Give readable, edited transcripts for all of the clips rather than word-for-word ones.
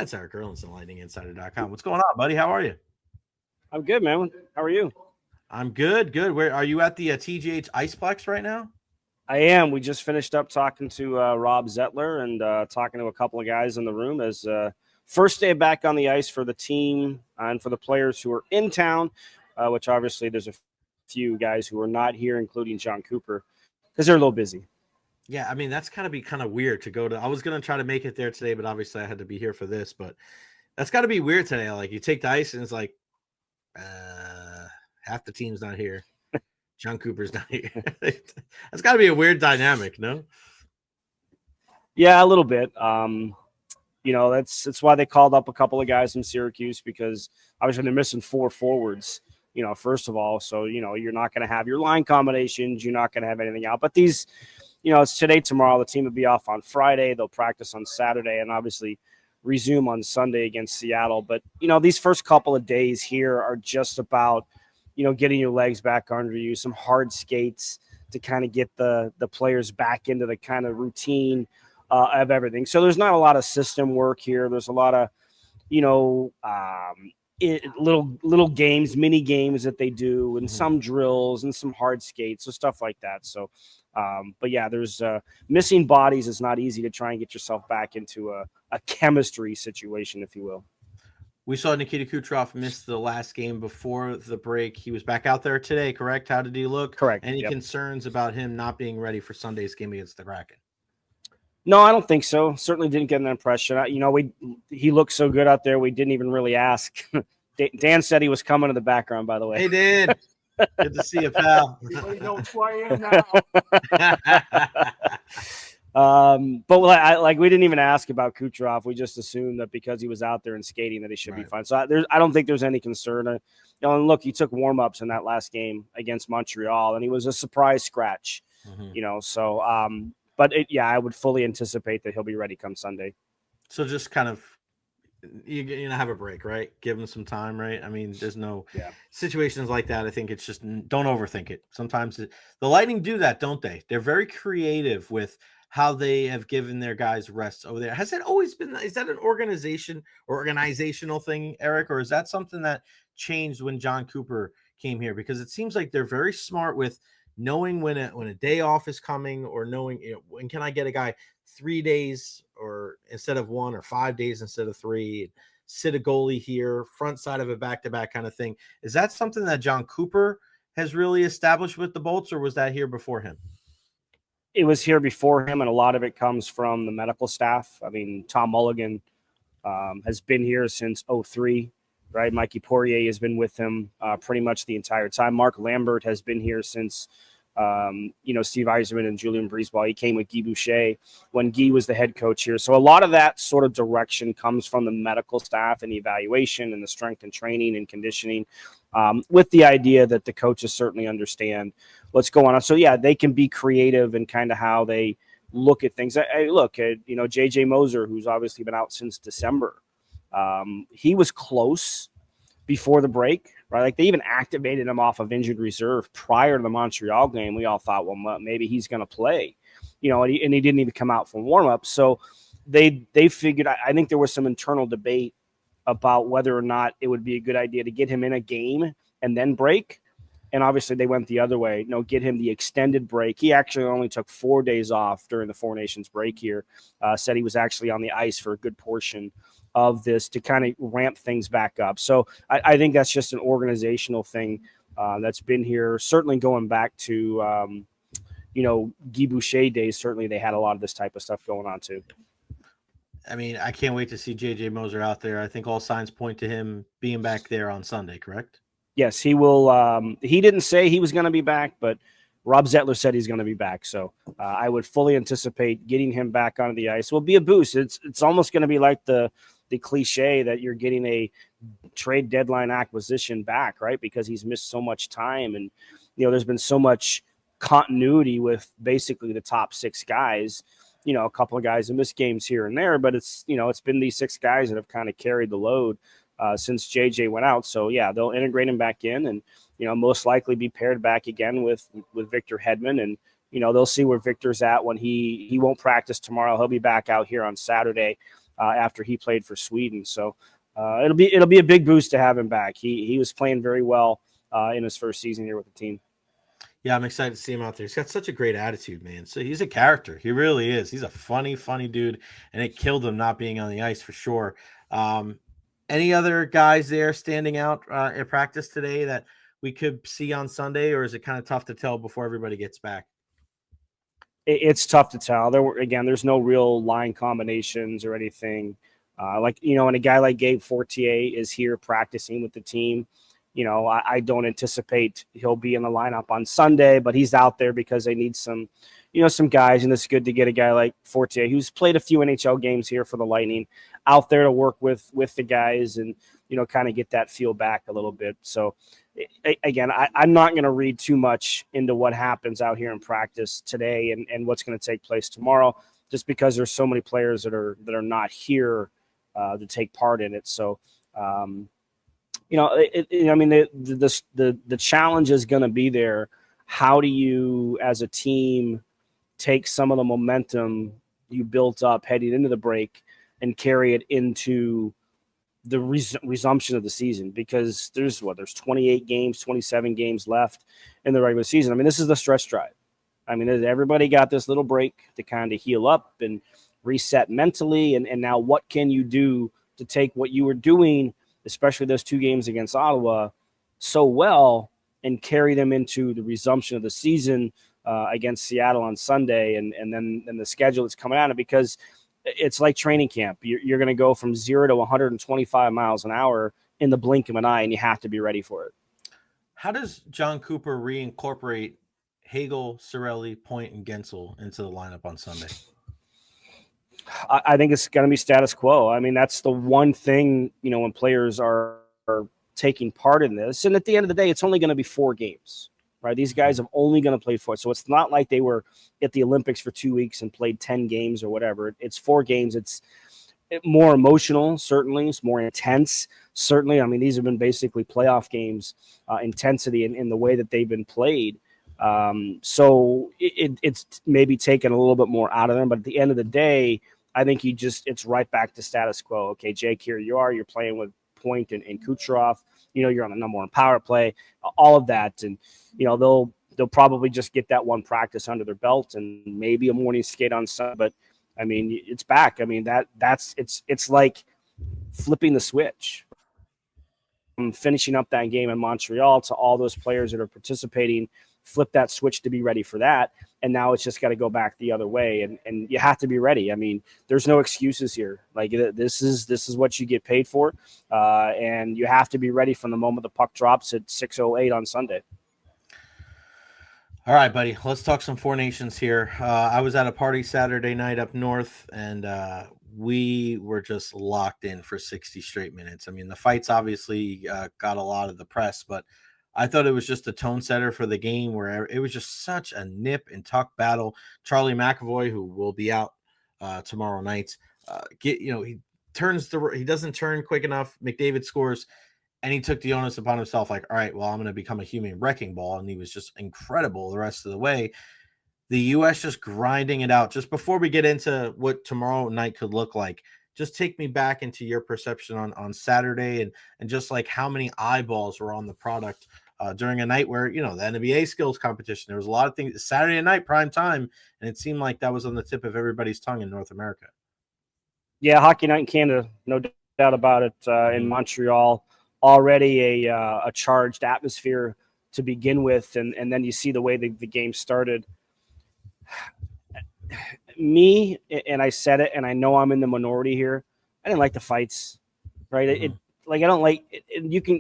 That's Erik Erlendsson, LightningInsider.com. What's going on, buddy? How are you? I'm good, man. How are you? I'm good. Good. Where are you at the TGH Iceplex right now? I am. We just finished up talking to Rob Zettler and talking to a couple of guys in the room as first day back on the ice for the team and for the players who are in town, which obviously there's a few guys who are not here, including John Cooper, because they're a little busy. Yeah, I mean that's got to be kind of weird to go to. I was gonna try to make it there today, but obviously I had to be here for this. But that's got to be weird today. Like you take the ice and it's like, half the team's not here. John Cooper's not here. That's got to be a weird dynamic, no? Yeah, a little bit. That's why they called up a couple of guys from Syracuse because obviously they're missing 4 forwards. First of all, so you're not going to have your line combinations. You're not going to have anything out. But these, it's today, tomorrow. The team will be off on Friday. They'll practice on Saturday, and obviously resume on Sunday against Seattle. But these first couple of days here are just about getting your legs back under you, some hard skates to kind of get the players back into the kind of routine of everything. So there's not a lot of system work here. There's a lot of, little games, mini games that they do, and some drills and some hard skates, so stuff like that. So, but yeah, there's missing bodies. It's not easy to try and get yourself back into a chemistry situation, if you will. We saw Nikita Kucherov miss the last game before the break. He was back out there today, correct? How did he look? Correct. Any concerns about him not being ready for Sunday's game against the Kraken? No, I don't think so. Certainly didn't get an impression. He looked so good out there. We didn't even really ask. Dan said he was coming to the background, by the way. Hey, Dan. Good to see you, pal. Everybody knows who I am now. But we didn't even ask about Kucherov. We just assumed that because he was out there and skating that he should be fine. So I don't think there's any concern. And look, he took warmups in that last game against Montreal, and he was a surprise scratch. But I would fully anticipate that he'll be ready come Sunday. So just kind of have a break, right? Give him some time, right? I mean, there's no situations like that. I think it's just don't overthink it. Sometimes the Lightning do that, don't they? They're very creative with how they have given their guys rests over there. Has that always been? Is that an organizational thing, Erik, or is that something that changed when John Cooper came here? Because it seems like they're very smart with knowing when a day off is coming, or knowing when can I get a guy 3 days or instead of 1, or 5 days instead of 3, sit a goalie here, front side of a back-to-back kind of thing. Is that something that John Cooper has really established with the Bolts, or was that here before him? It was here before him, and a lot of it comes from the medical staff. I mean, Tom Mulligan has been here since 2003, right? Mikey Poirier has been with him pretty much the entire time. Mark Lambert has been here since Steve Yzerman and Julian Breezeball. He came with Guy Boucher when Guy was the head coach here. So a lot of that sort of direction comes from the medical staff and the evaluation and the strength and training and conditioning, with the idea that the coaches certainly understand what's going on. So yeah, they can be creative in kind of how they look at things. Look at, JJ Moser, who's obviously been out since December. He was close before the break, right? Like they even activated him off of injured reserve prior to the Montreal game. We all thought, well, maybe he's going to play, and he didn't even come out for warm-up. So they figured, I think there was some internal debate about whether or not it would be a good idea to get him in a game and then break. And obviously they went the other way, get him the extended break. He actually only took 4 days off during the Four Nations break here, said he was actually on the ice for a good portion of this to kind of ramp things back up. So I think that's just an organizational thing that's been here, certainly going back to, Guy Boucher days. Certainly they had a lot of this type of stuff going on too. I mean, I can't wait to see JJ Moser out there. I think all signs point to him being back there on Sunday, correct? Yes, he will. He didn't say he was going to be back, but Rob Zettler said he's going to be back. So I would fully anticipate getting him back onto the ice will be a boost. It's almost going to be like the cliche that you're getting a trade deadline acquisition back, right? Because he's missed so much time, and there's been so much continuity with basically the top 6 guys. A couple of guys have missed games here and there, but it's been these 6 guys that have kind of carried the load since JJ went out. So yeah, they'll integrate him back in, and most likely be paired back again with Victor Hedman, and they'll see where Victor's at when he won't practice tomorrow. He'll be back out here on Saturday. after he played for Sweden. So it'll be a big boost to have him back. He was playing very well in his first season here with the team. Yeah, I'm excited to see him out there. He's got such a great attitude, man. So he's a character. He really is. He's a funny dude, and it killed him not being on the ice for sure. Any other guys there standing out at practice today that we could see on Sunday, or is it kind of tough to tell before everybody gets back? It's tough to tell. There's no real line combinations or anything. And a guy like Gabe Fortier is here practicing with the team. I don't anticipate he'll be in the lineup on Sunday, but he's out there because they need some guys, and it's good to get a guy like Fortier, who's played a few NHL games here for the Lightning, out there to work with the guys and, kind of get that feel back a little bit. So, again, I'm not going to read too much into what happens out here in practice today and what's going to take place tomorrow, just because there's so many players that are not here to take part in it. So, the challenge is going to be there. How do you, as a team, take some of the momentum you built up heading into the break and carry it into the resumption of the season? Because there's 28 games, 27 games left in the regular season. I mean, this is the stretch drive. I mean, everybody got this little break to kind of heal up and reset mentally. And now what can you do to take what you were doing, especially those 2 games against Ottawa, so well, and carry them into the resumption of the season against Seattle on Sunday, and then the schedule that's coming out of it, because it's like training camp. You're going to go from 0 to 125 miles an hour in the blink of an eye, and you have to be ready for it. How does John Cooper reincorporate Hagel, Cirelli, Point, and Gensel into the lineup on Sunday? I think it's going to be status quo. I mean, that's the one thing, when players are taking part in this. And at the end of the day, it's only going to be 4 games, right? These guys have only going to play 4. So it's not like they were at the Olympics for 2 weeks and played 10 games or whatever. It's 4 games. It's more emotional, certainly. It's more intense, certainly. I mean, these have been basically playoff games, intensity in the way that they've been played. So it's maybe taken a little bit more out of them, but at the end of the day, I think it's right back to status quo. Okay, Jake, here you're playing with Point and Kucherov, you're on the number 1 power play, all of that. And, they'll probably just get that one practice under their belt and maybe a morning skate on Sunday, but I mean, it's back. I mean, it's like flipping the switch. From finishing up that game in Montreal to all those players that are participating, flip that switch to be ready for that. And now it's just got to go back the other way. And you have to be ready. I mean, there's no excuses here. Like, this is what you get paid for. And you have to be ready from the moment the puck drops at 6:08 on Sunday. All right, buddy, let's talk some Four Nations here. I was at a party Saturday night up north, and we were just locked in for 60 straight minutes. I mean, the fights obviously got a lot of the press, but I thought it was just a tone setter for the game, where it was just such a nip and tuck battle. Charlie McAvoy, who will be out tomorrow night, he doesn't turn quick enough. McDavid scores, and he took the onus upon himself, like, all right, well, I'm going to become a human wrecking ball, and he was just incredible the rest of the way. The U.S. just grinding it out. Just before we get into what tomorrow night could look like, just take me back into your perception on Saturday and just like how many eyeballs were on the product during a night where, the NBA skills competition, there was a lot of things Saturday night, prime time, and it seemed like that was on the tip of everybody's tongue in North America. Yeah, Hockey Night in Canada, no doubt about it, in Montreal. Already a charged atmosphere to begin with, and then you see the way the game started. Me, and I said it, and I know I'm in the minority here, I didn't like the fights, right? Mm-hmm. I don't like it.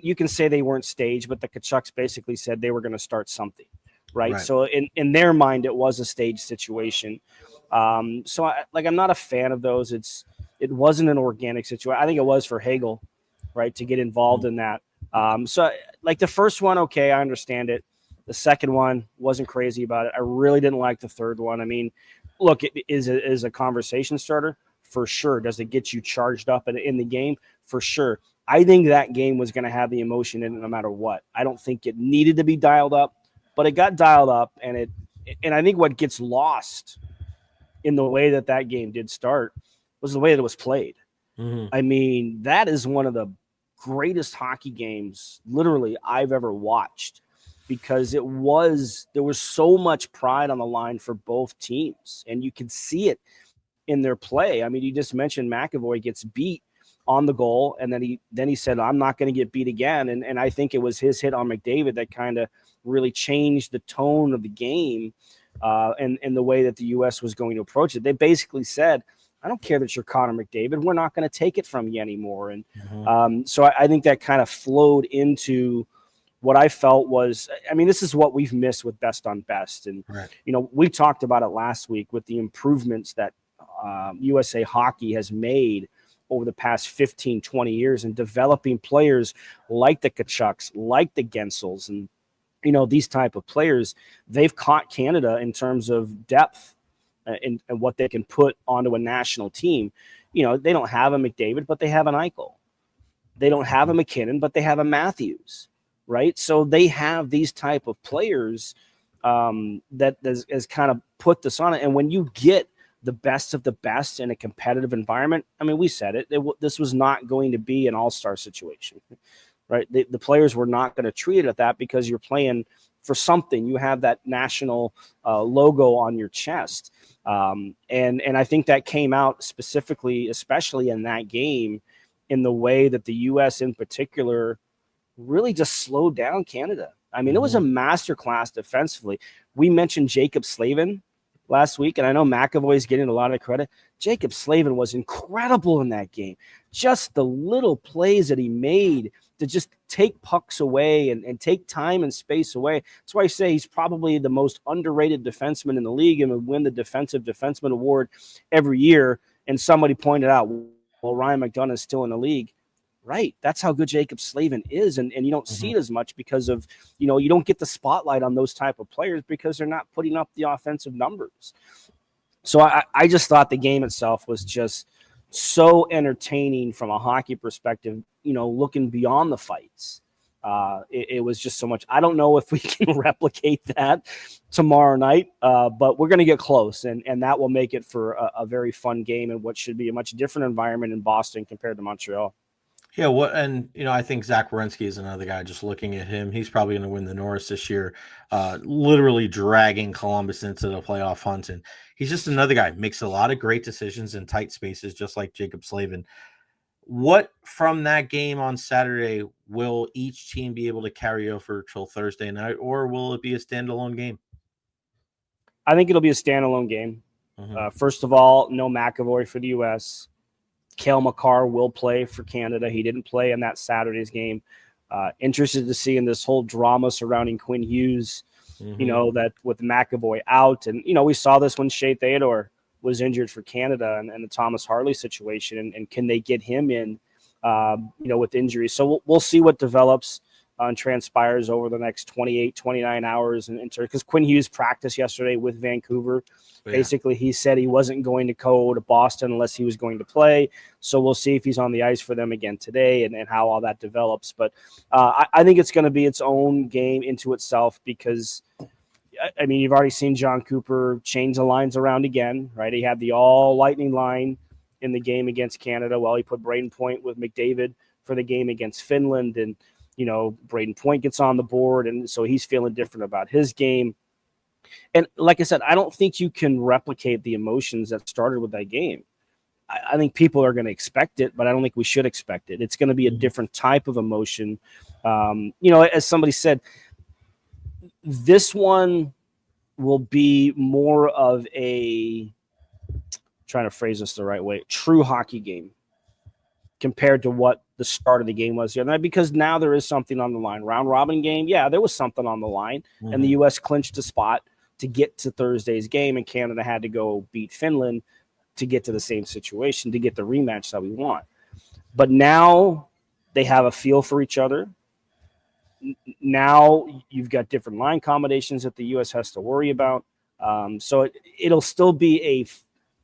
You can say they weren't staged, but the Kachucks basically said they were going to start something, right? So in their mind, it was a staged situation. So I'm not a fan of those. It wasn't an organic situation. I think it was for Hagel, right, to get involved in that. So like the first one, okay, I understand it. The second one, wasn't crazy about it. I really didn't like the third one. I mean, look, it is a conversation starter for sure. Does it get you charged up in the game? For sure. I think that game was going to have the emotion in it no matter what. I don't think it needed to be dialed up, but it got dialed up, and I think what gets lost in the way that game did start was the way that it was played. I mean, that is one of the greatest hockey games literally I've ever watched, because there was so much pride on the line for both teams, and you could see it in their play. I mean, you just mentioned McAvoy gets beat on the goal, and then he said, I'm not going to get beat again. And I think it was his hit on McDavid that kind of really changed the tone of the game, and the way that the U.S. was going to approach it. They basically said, I don't care that you're Connor McDavid. We're not going to take it from you anymore. And so I think that kind of flowed into what I felt was, I mean, this is what we've missed with Best on Best. And, we talked about it last week with the improvements that USA Hockey has made over the past 15, 20 years in developing players like the Kachucks, like the Gensels, and, these type of players. They've caught Canada in terms of depth and what they can put onto a national team. They don't have a McDavid, but they have an Eichel. They don't have a McKinnon, but they have a Matthews, right? So they have these type of players that has kind of put this on it. And when you get the best of the best in a competitive environment, I mean, we said it, this was not going to be an all-star situation, right? The players were not going to treat it at that, because you're playing for something. You have that national logo on your chest. And I think that came out specifically, especially in that game, in the way that the U.S. in particular really just slowed down Canada. I mean, it was a masterclass defensively. We mentioned Jacob Slavin last week, and I know McAvoy is getting a lot of credit. Jacob Slavin was incredible in that game. Just the little plays that he made to just take pucks away and take time and space away. That's why I say he's probably the most underrated defenseman in the league and would win the Defensive Defenseman Award every year. And somebody pointed out, well, Ryan McDonough is still in the league. Right. That's how good Jacob Slavin is. And you don't see it as much because of, you don't get the spotlight on those type of players because they're not putting up the offensive numbers. So I just thought the game itself was just so entertaining from a hockey perspective, looking beyond the fights. It was just so much. I don't know if we can replicate that tomorrow night, but we're going to get close, and that will make it for a very fun game in what should be a much different environment in Boston compared to Montreal. Yeah, I think Zach Werenski is another guy. Just looking at him, he's probably going to win the Norris this year, literally dragging Columbus into the playoff hunt. And he's just another guy, makes a lot of great decisions in tight spaces, just like Jacob Slavin. What from that game on Saturday will each team be able to carry over till Thursday night, or will it be a standalone game? I think it'll be a standalone game. First of all, no McAvoy for the U.S. Cale Makar will play for Canada. He didn't play in that Saturday's game. Interested to see in this whole drama surrounding Quinn Hughes, that with McAvoy out. And, we saw this when Shea Theodore was injured for Canada and the Thomas Harley situation. And can they get him in, with injuries? So we'll see what develops and transpires over the next 28, 29 hours. Because Quinn Hughes practiced yesterday with Vancouver. Yeah. Basically, he said he wasn't going to go to Boston unless he was going to play. So we'll see if he's on the ice for them again today and how all that develops. But I think it's going to be its own game into itself because, I mean, you've already seen John Cooper change the lines around again, right? He had the all-lightning line in the game against Canada. Well, he put Braden Point with McDavid for the game against Finland. And, Braden Point gets on the board, and so he's feeling different about his game. And like I said, I don't think you can replicate the emotions that started with that game. I think people are going to expect it, but I don't think we should expect it. It's going to be a different type of emotion. As somebody said, this one will be more of a, trying to phrase this the right way, true hockey game compared to what the start of the game was the other night, because now there is something on the line. Round robin game, yeah, there was something on the line, and the U.S. clinched a spot to get to Thursday's game, and Canada had to go beat Finland to get to the same situation, to get the rematch that we want. But now they have a feel for each other. Now you've got different line combinations that the U.S. has to worry about. So it'll still be a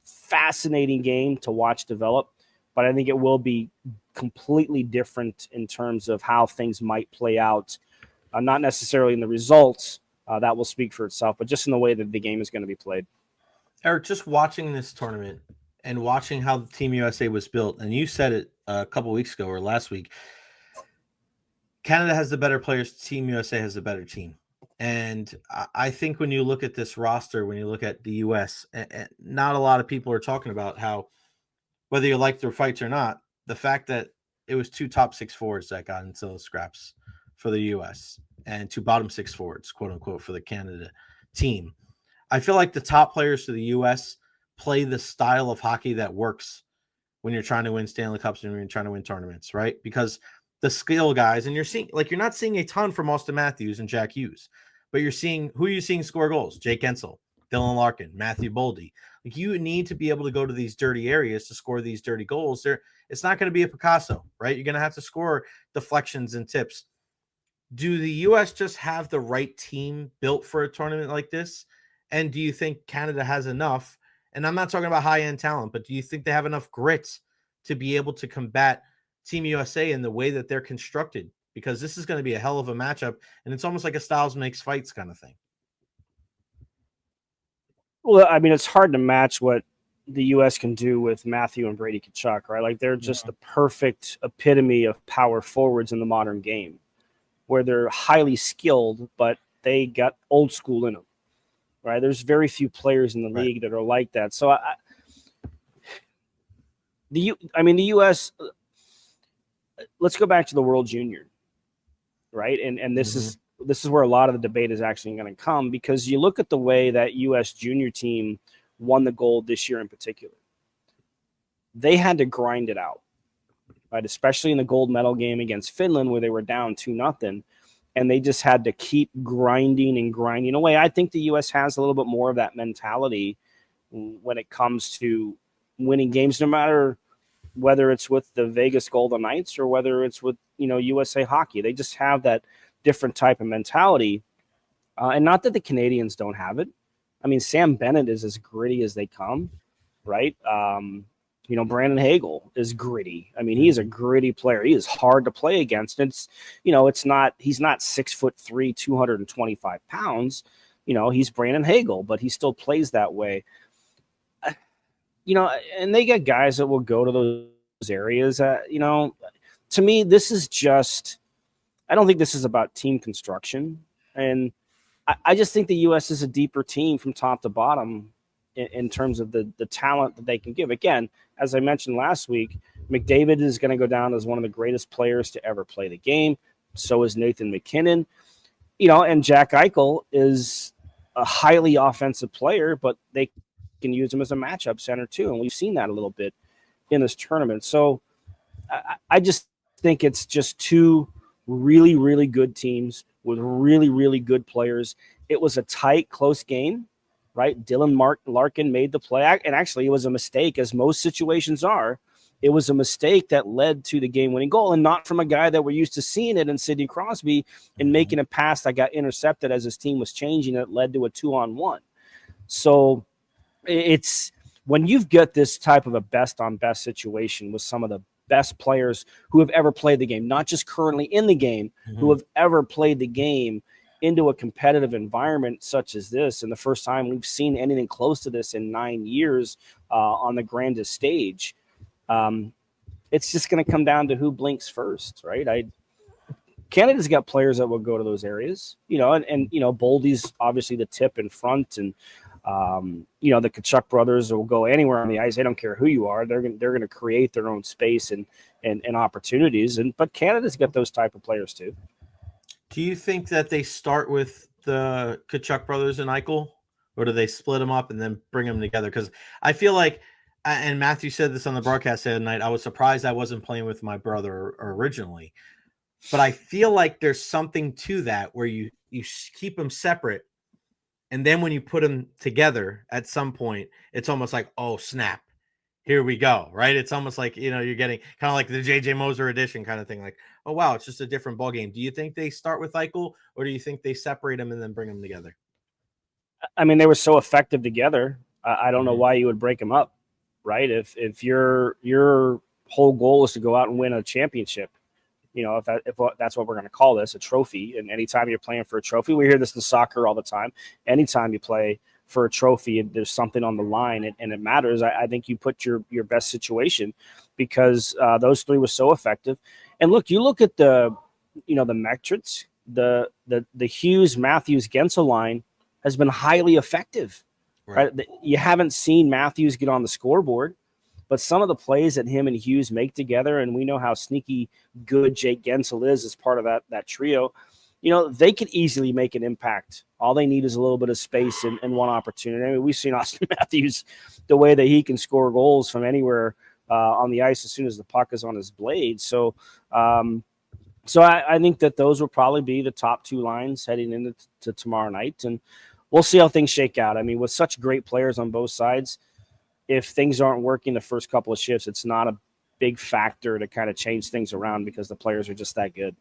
fascinating game to watch develop, but I think it will be completely different in terms of how things might play out, not necessarily in the results. That will speak for itself, but just in the way that the game is going to be played. Eric, just watching this tournament, and watching how Team USA was built, and you said it a couple weeks ago or last week, Canada has the better players. Team USA has the better team. And I think when you look at this roster, when you look at the U.S., not a lot of people are talking about how, whether you like their fights or not, the fact that it was 2 top 6 forwards that got into those scraps for the U.S. and 2 bottom 6 forwards, quote unquote, for the Canada team. I feel like the top players for the U.S. play the style of hockey that works when you're trying to win Stanley Cups and when you're trying to win tournaments, right? Because the skill guys, and you're not seeing a ton from Austin Matthews and Jack Hughes, but who are you seeing score goals? Jake Ensel, Dylan Larkin, Matthew Boldy. Like, you need to be able to go to these dirty areas to score these dirty goals. It's not going to be a Picasso, right? You're going to have to score deflections and tips. Do the U.S. just have the right team built for a tournament like this? And do you think Canada has enough? And I'm not talking about high-end talent, but do you think they have enough grit to be able to combat Team USA in the way that they're constructed? Because this is going to be a hell of a matchup, and it's almost like a styles makes fights kind of thing. Well, I mean, it's hard to match what the U.S. can do with Matthew and Brady Tkachuk, right? Like, they're just the perfect epitome of power forwards in the modern game, where they're highly skilled, but they got old school in them, right? There's very few players in the league that are like that. So the U.S., let's go back to the World Junior, right? And this is where a lot of the debate is actually going to come, because you look at the way that U.S. junior team won the gold this year in particular. They had to grind it out, right? Especially in the gold medal game against Finland, where they were down 2-0, and they just had to keep grinding away. I think the U.S. has a little bit more of that mentality when it comes to winning games, no matter whether it's with the Vegas Golden Knights or whether it's with, USA Hockey. They just have that different type of mentality. And not that the Canadians don't have it. I mean, Sam Bennett is as gritty as they come, right? Brandon Hagel is gritty. I mean, he's a gritty player. He is hard to play against. He's not 6'3", 225 pounds. He's Brandon Hagel, but he still plays that way. And they get guys that will go to those areas. To me, this is just, I don't think this is about team construction. And I just think the U.S. is a deeper team from top to bottom in terms of the talent that they can give. Again, as I mentioned last week, McDavid is going to go down as one of the greatest players to ever play the game. So is Nathan McKinnon. And Jack Eichel is a highly offensive player, but they can use him as a matchup center too. And we've seen that a little bit in this tournament. So I just think it's just two really, really good teams with really, really good players. It was a tight, close game, right? Dylan Larkin made the play. And actually, it was a mistake, as most situations are. It was a mistake that led to the game-winning goal, and not from a guy that we're used to seeing it in Sidney Crosby and making a pass that got intercepted as his team was changing. It led to a 2-on-1. So it's when you've got this type of a best-on-best situation with some of the best players who have ever played the game, not just currently in the game, who have ever played the game into a competitive environment such as this. And the first time we've seen anything close to this in 9 years on the grandest stage. It's just going to come down to who blinks first, right? Canada's got players that will go to those areas, and Boldy's obviously the tip in front, and the Tkachuk brothers will go anywhere on the ice. They don't care who you are. They're going to create their own space and opportunities. But Canada's got those type of players too. Do you think that they start with the Tkachuk brothers and Eichel, or do they split them up and then bring them together? Because I feel like, and Matthew said this on the broadcast the other night, I was surprised I wasn't playing with my brother originally. But I feel like there's something to that where you keep them separate. And then when you put them together at some point, it's almost like, oh, snap. Here we go, right? It's almost like, you're getting kind of like the J.J. Moser edition kind of thing. Like, oh, wow, it's just a different ballgame. Do you think they start with Eichel, or do you think they separate them and then bring them together? I mean, they were so effective together. I don't know why you would break them up, right? If your whole goal is to go out and win a championship, if that's what we're going to call this, a trophy. And anytime you're playing for a trophy, we hear this in soccer all the time. Anytime you play for a trophy, and there's something on the line, and it matters. I think you put your best situation, because those three were so effective. And look, you look at the metrics, the Hughes, Matthews, Gensel line has been highly effective. Right? You haven't seen Matthews get on the scoreboard, but some of the plays that him and Hughes make together, and we know how sneaky good Jake Gensel is as part of that trio, they could easily make an impact. All they need is a little bit of space and one opportunity. I mean, we've seen Austin Matthews, the way that he can score goals from anywhere on the ice as soon as the puck is on his blade. So I think that those will probably be the top two lines heading into tomorrow night, and we'll see how things shake out. I mean, with such great players on both sides, if things aren't working the first couple of shifts, it's not a big factor to kind of change things around, because the players are just that good.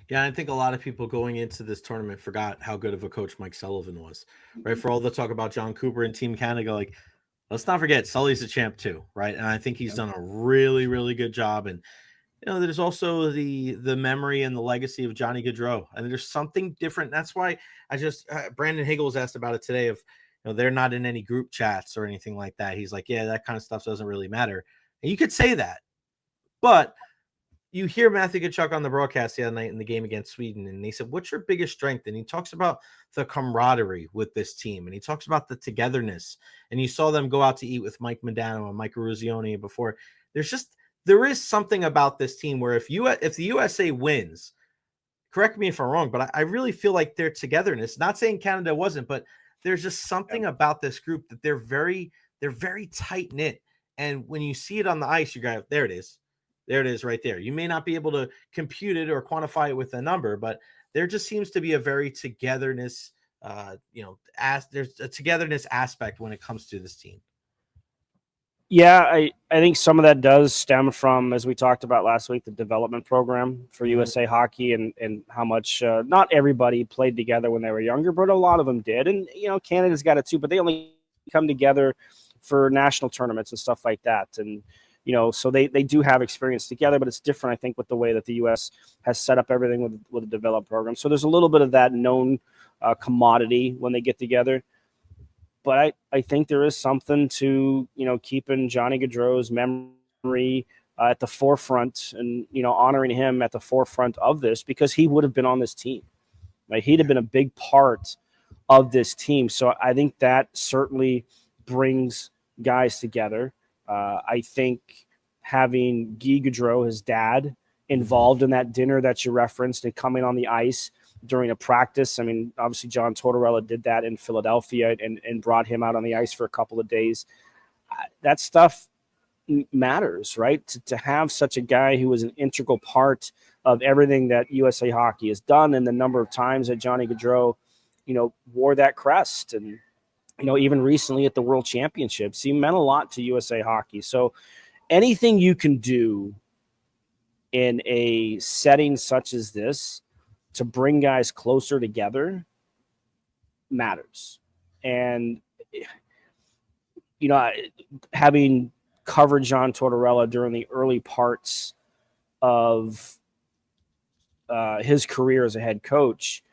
Yeah, I think a lot of people going into this tournament forgot how good of a coach Mike Sullivan was, right? For all the talk about John Cooper and Team Canada, like, let's not forget Sully's a champ too, right? And I think he's done a really, really good job. And there's also the memory and the legacy of Johnny Gaudreau, and there's something different. That's why I just Brandon Hagel was asked about it today. Of they're not in any group chats or anything like that. He's like, yeah, that kind of stuff doesn't really matter. And you could say that, but you hear Matthew Tkachuk on the broadcast the other night in the game against Sweden, and he said, what's your biggest strength? And he talks about the camaraderie with this team, and he talks about the togetherness. And you saw them go out to eat with Mike Modano and Mike Eruzione before. There is something about this team where if the USA wins, correct me if I'm wrong, but I really feel like their togetherness, not saying Canada wasn't, but there's just something about this group that they're very tight knit. And when you see it on the ice, you go, there it is. There it is right there. You may not be able to compute it or quantify it with a number, but there just seems to be a very togetherness, there's a togetherness aspect when it comes to this team. Yeah, I think some of that does stem from, as we talked about last week, the development program for USA Hockey, and how much not everybody played together when they were younger, but a lot of them did. And, Canada's got it too, but they only come together for national tournaments and stuff like that. And, so they do have experience together, but it's different, I think, with the way that the U.S. has set up everything with a developed program. So there's a little bit of that known commodity when they get together. But I think there is something to, keeping Johnny Gaudreau's memory at the forefront, and, honoring him at the forefront of this, because he would have been on this team. Right? He'd have been a big part of this team. So I think that certainly brings guys together. I think having Guy Gaudreau, his dad, involved in that dinner that you referenced and coming on the ice during a practice. I mean, obviously John Tortorella did that in Philadelphia and brought him out on the ice for a couple of days. That stuff matters, right? To have such a guy who was an integral part of everything that USA Hockey has done, and the number of times that Johnny Gaudreau, wore that crest, and, even recently at the World Championships, he meant a lot to USA Hockey. So anything you can do in a setting such as this to bring guys closer together matters. And, having covered John Tortorella during the early parts of his career as a head coach,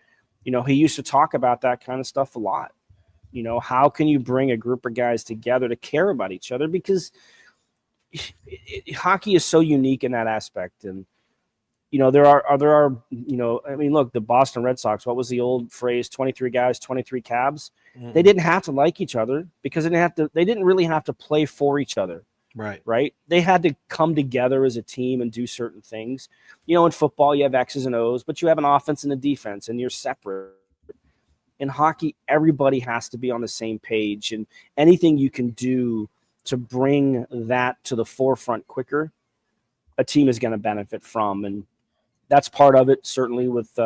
he used to talk about that kind of stuff a lot. How can you bring a group of guys together to care about each other? Because hockey is so unique in that aspect. And, there are, I mean, look, the Boston Red Sox, what was the old phrase, 23 guys, 23 cabs? Mm-hmm. They didn't have to like each other, because they didn't really have to play for each other. Right. They had to come together as a team and do certain things. In football, you have X's and O's, but you have an offense and a defense, and you're separate. In hockey, everybody has to be on the same page, and anything you can do to bring that to the forefront quicker, a team is going to benefit from. And that's part of it, certainly, with,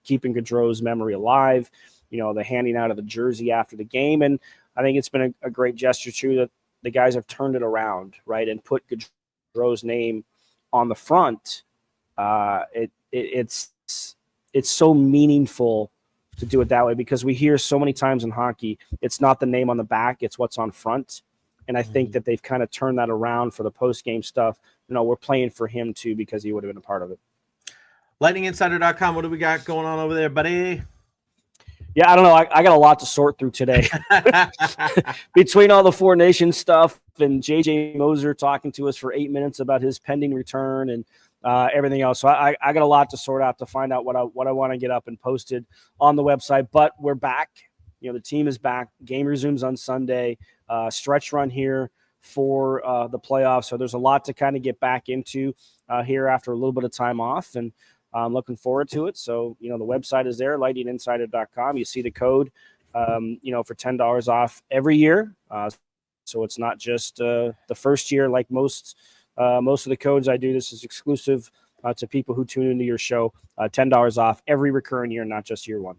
keeping Gaudreau's memory alive, the handing out of the jersey after the game. And I think it's been a great gesture, too, that the guys have turned it around, right, and put Gaudreau's name on the front. It's so meaningful to do it that way, because we hear so many times in hockey, it's not the name on the back, it's what's on front. And I think that they've kind of turned that around for the post-game stuff. We're playing for him too, because he would have been a part of it. LightningInsider.com. What do we got going on over there, buddy? Yeah, I don't know. I got a lot to sort through today between all the Four Nations stuff and JJ Moser talking to us for 8 minutes about his pending return and everything else. So I got a lot to sort out to find out what I want to get up and posted on the website. But we're back. The team is back. Game resumes on Sunday. Stretch run here for the playoffs. So there's a lot to kind of get back into here after a little bit of time off, and I'm looking forward to it. So, the website is there, lightninginsider.com. You see the code, for $10 off every year. So it's not just the first year like most of the codes I do. This is exclusive to people who tune into your show. $10 off every recurring year, not just year one.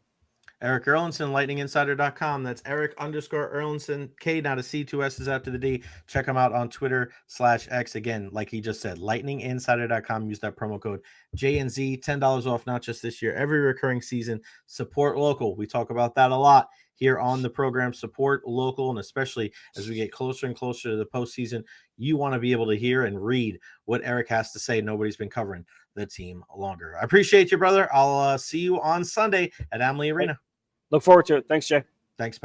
Erik Erlendsson, lightninginsider.com. That's Erik_Erlendsson. K, not a C, 2 S's after the D. Check him out on Twitter/X. Again, like he just said, lightninginsider.com. Use that promo code JNZ. $10 off, not just this year, every recurring season. Support local. We talk about that a lot here on the program. Support local, and especially as we get closer and closer to the postseason, you want to be able to hear and read what Erik has to say. Nobody's been covering the team longer. I appreciate you, brother. I'll see you on Sunday at Amalie Arena. Look forward to it. Thanks, Jay. Thanks, pal.